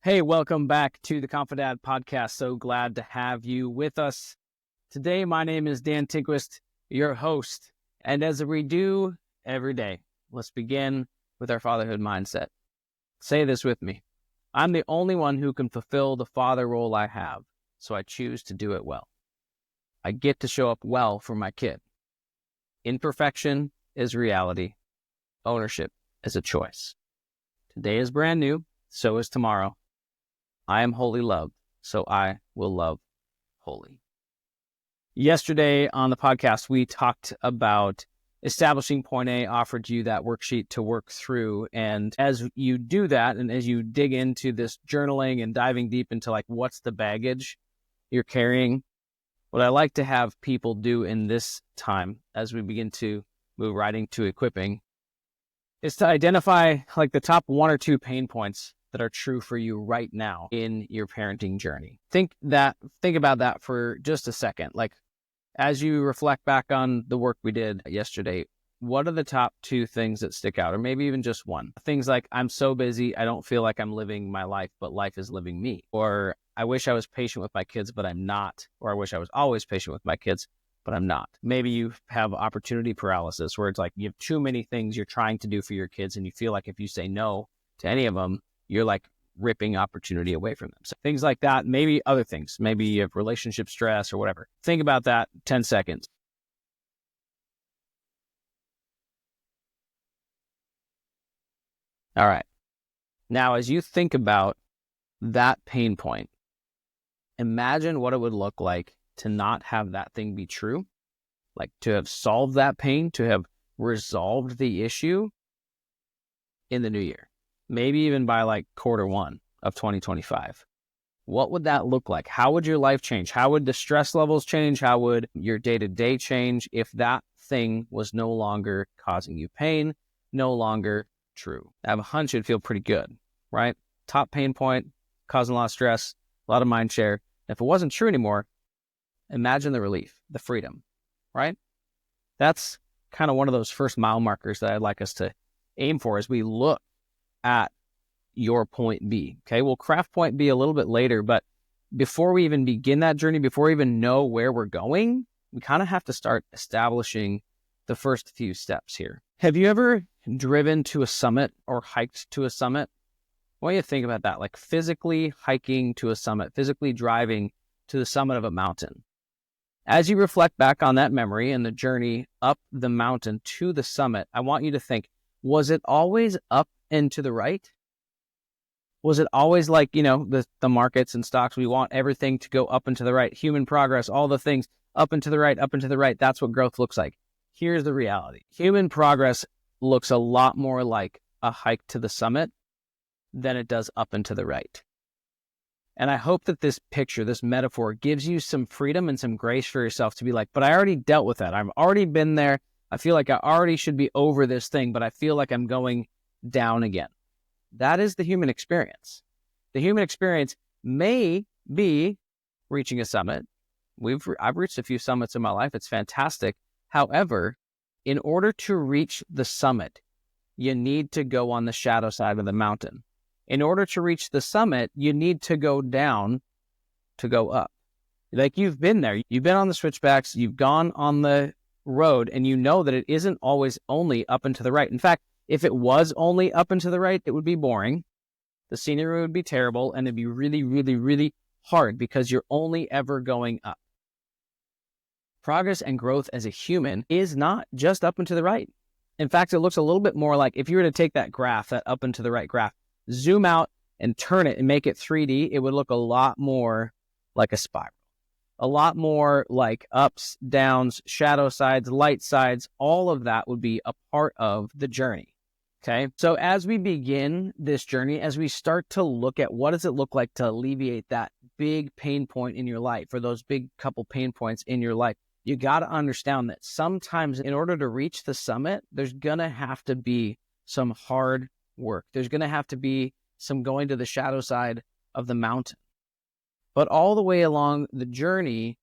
Hey, welcome back to the Confidad podcast. So glad to have you with us. Today, my name is Dan Tinquist, your host. And as we do every day, let's begin with our fatherhood mindset. Say this with me. I'm the only one who can fulfill the father role I have, so I choose to do it well. I get to show up well for my kid. Imperfection is reality. Ownership is a choice. Today is brand new, so is tomorrow. I am wholly loved, so I will love wholly. Yesterday on the podcast, we talked about establishing point A, offered you that worksheet to work through. And as you do that, and as you dig into this journaling and diving deep into like, what's the baggage you're carrying? What I like to have people do in this time as we begin to move right into equipping is to identify like the top one or two pain points that are true for you right now in your parenting journey. Think about that for just a second. Like as you reflect back on the work we did yesterday, what are the top two things that stick out? Or maybe even just one. Things like, I'm so busy, I don't feel like I'm living my life, but life is living me. Or I wish I was patient with my kids, but I'm not. Or I wish I was always patient with my kids, but I'm not. Maybe you have opportunity paralysis where it's like you have too many things you're trying to do for your kids and you feel like if you say no to any of them, you're like ripping opportunity away from them. So things like that, maybe other things, maybe you have relationship stress or whatever. Think about that 10 seconds. All right. Now, as you think about that pain point, imagine what it would look like to not have that thing be true, like to have solved that pain, to have resolved the issue in the new year. Maybe even by like quarter one of 2025. What would that look like? How would your life change? How would the stress levels change? How would your day-to-day change if that thing was no longer causing you pain, no longer true? I have a hunch it'd feel pretty good, right? Top pain point, causing a lot of stress, a lot of mind share. If it wasn't true anymore, imagine the relief, the freedom, right? That's kind of one of those first mile markers that I'd like us to aim for as we look at your point B. Okay, we'll craft point B a little bit later, but before we even begin that journey, before we even know where we're going, we kind of have to start establishing the first few steps here. Have you ever driven to a summit or hiked to a summit? What do you think about that? Like physically hiking to a summit, physically driving to the summit of a mountain. As you reflect back on that memory and the journey up the mountain to the summit, I want you to think, was it always up and to the right? Was it always like, the markets and stocks, we want everything to go up and to the right, human progress, all the things up and to the right, up and to the right. That's what growth looks like. Here's the reality. Human progress looks a lot more like a hike to the summit than it does up and to the right. And I hope that this picture, this metaphor gives you some freedom and some grace for yourself to be like, but I already dealt with that. I've already been there. I feel like I already should be over this thing, but I feel like I'm going down again. That is the human experience. The human experience may be reaching a summit. I've reached a few summits in my life. It's fantastic. However, in order to reach the summit, you need to go on the shadow side of the mountain. In order to reach the summit, you need to go down to go up. Like you've been there. You've been on the switchbacks. You've gone on the road, and you know that it isn't always only up and to the right. In fact, if it was only up and to the right, it would be boring. The scenery would be terrible, and it'd be really, really, really hard because you're only ever going up. Progress and growth as a human is not just up and to the right. In fact, it looks a little bit more like if you were to take that graph, that up and to the right graph, zoom out and turn it and make it 3D, it would look a lot more like a spiral. A lot more like ups, downs, shadow sides, light sides, all of that would be a part of the journey. Okay, so as we begin this journey, as we start to look at what does it look like to alleviate that big pain point in your life, or those big couple pain points in your life, you got to understand that sometimes in order to reach the summit, there's going to have to be some hard work. There's going to have to be some going to the shadow side of the mountain. But all the way along the journey,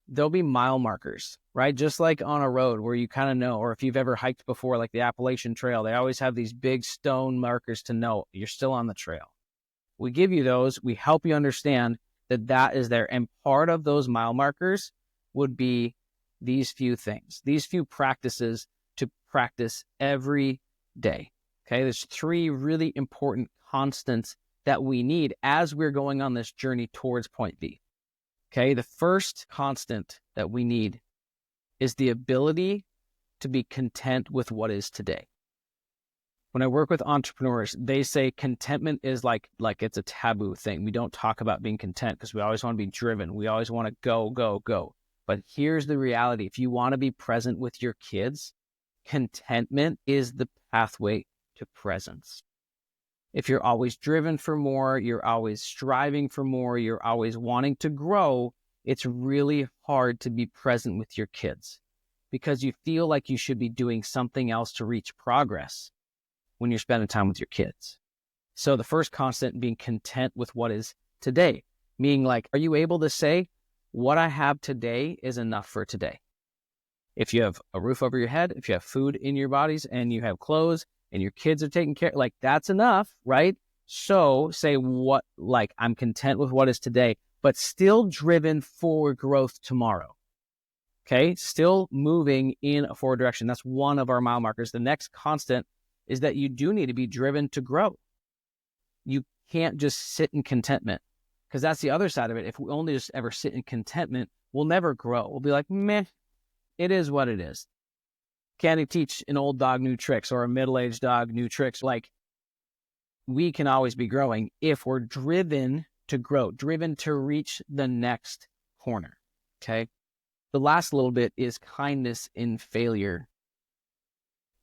there'll be mile markers, right? Just like on a road where you kind of know, or if you've ever hiked before, like the Appalachian Trail, they always have these big stone markers to know you're still on the trail. We give you those. We help you understand that that is there. And part of those mile markers would be these few things, these few practices to practice every day. Okay, there's 3 really important constants that we need as we're going on this journey towards point B. Okay, the first constant that we need is the ability to be content with what is today. When I work with entrepreneurs, they say contentment is like it's a taboo thing. We don't talk about being content because we always want to be driven. We always want to go, go, go. But here's the reality. If you want to be present with your kids, contentment is the pathway to presence. If you're always driven for more, you're always striving for more, you're always wanting to grow, it's really hard to be present with your kids because you feel like you should be doing something else to reach progress when you're spending time with your kids. So the first constant, being content with what is today, meaning like, are you able to say, what I have today is enough for today? If you have a roof over your head, if you have food in your bodies and you have clothes and your kids are taken care of, like that's enough, right? So say what, like I'm content with what is today, but still driven for growth tomorrow. Okay, still moving in a forward direction. That's one of our mile markers. The next constant is that you do need to be driven to grow. You can't just sit in contentment because that's the other side of it. If we only just ever sit in contentment, we'll never grow. We'll be like, meh, it is what it is. Can't teach an old dog new tricks or a middle-aged dog new tricks. Like we can always be growing if we're driven to grow, driven to reach the next corner. Okay. The last little bit is kindness in failure.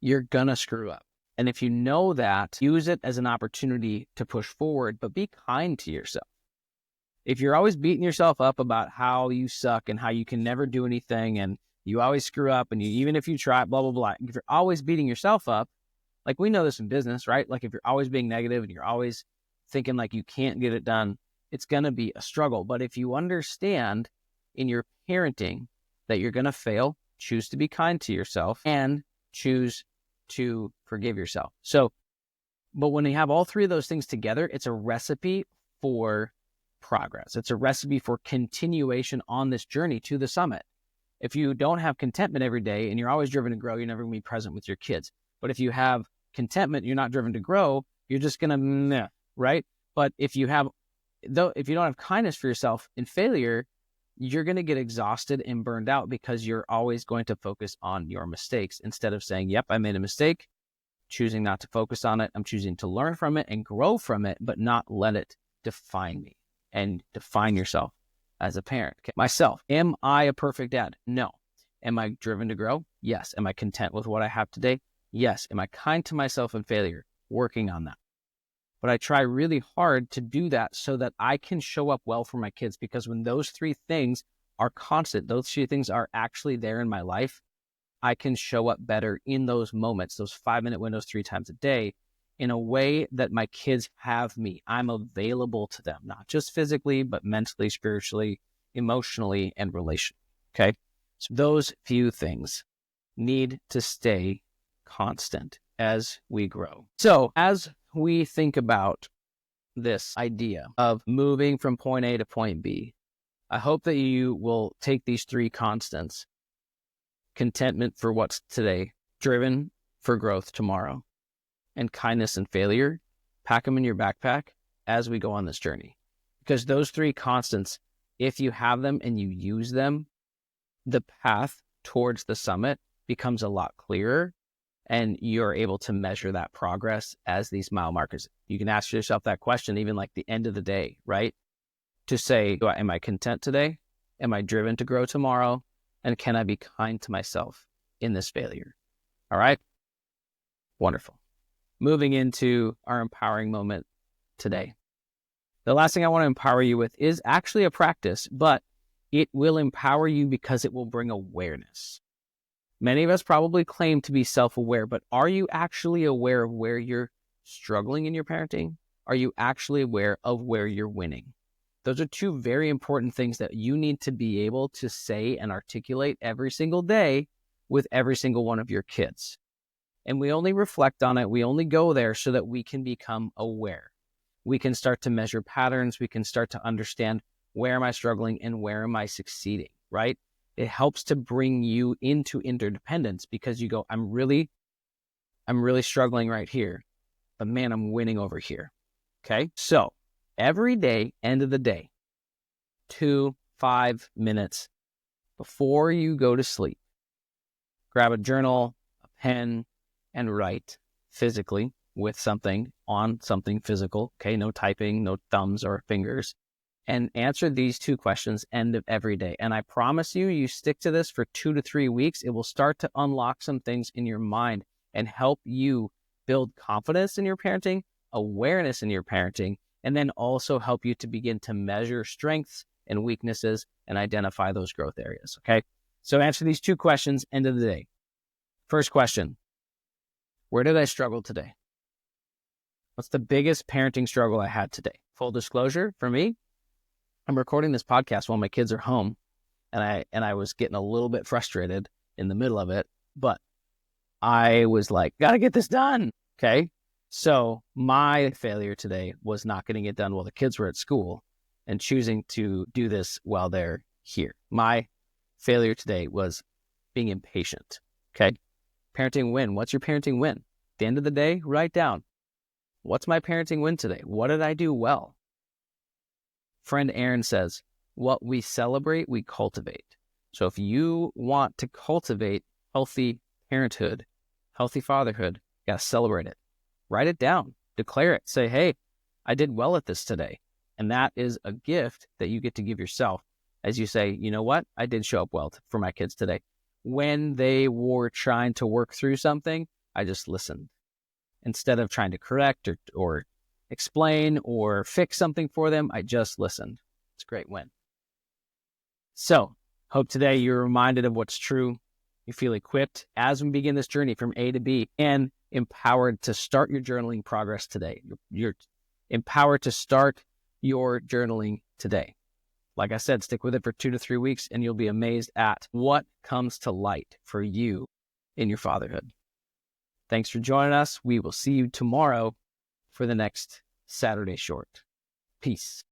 You're going to screw up. And if you know that, use it as an opportunity to push forward, but be kind to yourself. If you're always beating yourself up about how you suck and how you can never do anything and you always screw up and even if you try, blah, blah, blah. If you're always beating yourself up, like we know this in business, right? Like if you're always being negative and you're always thinking like you can't get it done, it's going to be a struggle. But if you understand in your parenting that you're going to fail, choose to be kind to yourself and choose to forgive yourself. So, but when you have all 3 of those things together, it's a recipe for progress. It's a recipe for continuation on this journey to the summit. If you don't have contentment every day and you're always driven to grow, you're never going to be present with your kids. But if you have contentment, you're not driven to grow, you're just going to meh, right? But if you don't have kindness for yourself in failure, you're going to get exhausted and burned out because you're always going to focus on your mistakes instead of saying, yep, I made a mistake, choosing not to focus on it. I'm choosing to learn from it and grow from it, but not let it define me and define yourself as a parent. Okay. Myself, am I a perfect dad? No. Am I driven to grow? Yes. Am I content with what I have today? Yes. Am I kind to myself in failure? Working on that. But I try really hard to do that so that I can show up well for my kids, because when those 3 things are constant, those 3 things are actually there in my life, I can show up better in those moments, those 5-minute windows 3 times a day, in a way that my kids have me. I'm available to them, not just physically, but mentally, spiritually, emotionally, and relationally. Okay. So those few things need to stay constant as we grow. So as we think about this idea of moving from point A to point B, I hope that you will take these 3 constants: contentment for what's today, driven for growth tomorrow, and kindness and failure. Pack them in your backpack as we go on this journey. Because those 3 constants, if you have them and you use them, the path towards the summit becomes a lot clearer, and you're able to measure that progress as these mile markers. You can ask yourself that question even like the end of the day, right? To say, am I content today? Am I driven to grow tomorrow? And can I be kind to myself in this failure? All right. Wonderful. Moving into our empowering moment today. The last thing I want to empower you with is actually a practice, but it will empower you because it will bring awareness. Many of us probably claim to be self-aware, but are you actually aware of where you're struggling in your parenting? Are you actually aware of where you're winning? Those are 2 very important things that you need to be able to say and articulate every single day with every single one of your kids. And we only reflect on it. We only go there so that we can become aware. we can start to measure patterns. We can start to understand, where am I struggling and where am I succeeding, right? It helps to bring you into interdependence, because you go, I'm really struggling right here, but man, I'm winning over here. Okay. So every day, end of the day, 5 minutes before you go to sleep, grab a journal, a pen, and write physically with something on something physical. Okay. No typing, no thumbs or fingers. And answer these 2 questions end of every day. And I promise you, you stick to this for 2 to 3 weeks, it will start to unlock some things in your mind and help you build confidence in your parenting, awareness in your parenting, and then also help you to begin to measure strengths and weaknesses and identify those growth areas. Okay. So answer these 2 questions end of the day. First question: where did I struggle today? What's the biggest parenting struggle I had today? Full disclosure, for me, I'm recording this podcast while my kids are home, and I was getting a little bit frustrated in the middle of it, but I was like, gotta get this done. Okay. So my failure today was not getting it done while the kids were at school and choosing to do this while they're here. My failure today was being impatient. Okay. Parenting win. What's your parenting win? At the end of the day, write down, what's my parenting win today? What did I do well? Friend Aaron says, what we celebrate, we cultivate. So if you want to cultivate healthy parenthood, healthy fatherhood, you got to celebrate it. Write it down, declare it, say, hey, I did well at this today. And that is a gift that you get to give yourself as you say, you know what? I did show up well for my kids today. When they were trying to work through something, I just listened. Instead of trying to correct or explain or fix something for them, I just listened. It's a great win. So, hope today you're reminded of what's true. You feel equipped as we begin this journey from A to B, and empowered to start your journaling progress today. You're empowered to start your journaling today. Like I said, stick with it for 2 to 3 weeks, and you'll be amazed at what comes to light for you in your fatherhood. Thanks for joining us. We will see you tomorrow for the next Saturday Short. Peace.